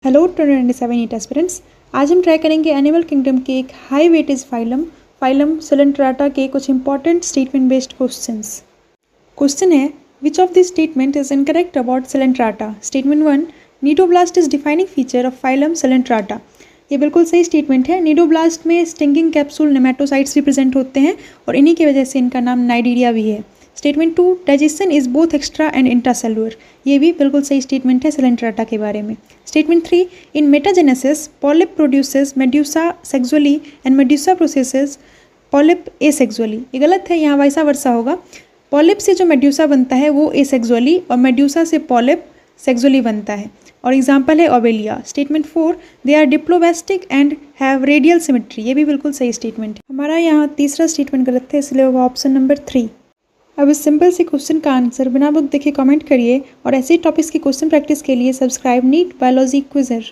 Hello 297 NEET aspirants. आज हम try करेंगे एनिमल किंगडम के एक हाई वेटेज फाइलम सेलेंट्राटा के कुछ important statement based questions. Question है, which of this statement is incorrect about Coelenterata? Statement 1, cnidoblast is defining feature of phylum Coelenterata. ये बिल्कुल सही स्टेटमेंट है। नीडोब्लास्ट में स्टिंगिंग कैप्सूल नेमेटोसाइट्स भी प्रेजेंट होते हैं और इन्हीं की वजह से इनका नाम नाइडीरिया भी है। Statement 2, digestion is both extra and intracellular. ये भी बिल्कुल सही स्टेटमेंट है सेलेंट्राटा के बारे में। Statement 3, in metagenesis polyp produces medusa sexually and medusa processes polyp asexually. ये गलत है, यहाँ वैसा वर्षा होगा। पॉलिप से जो मेड्यूसा बनता है वो एसेक्सुअली और मेड्यूसा से पॉलिप सेक्सुअली बनता है। और एग्जाम्पल है Obelia. Statement 4, they are diploblastic and have radial symmetry. ये भी बिल्कुल सही स्टेटमेंट है। हमारा यहाँ तीसरा स्टेटमेंट गलत है, इसलिए होगा ऑप्शन नंबर 3। अब इस सिंपल से क्वेश्चन का आंसर बिना बुक देखे कमेंट करिए और ऐसे ही टॉपिक्स की क्वेश्चन प्रैक्टिस के लिए सब्सक्राइब नीट बायोलॉजी क्विजर।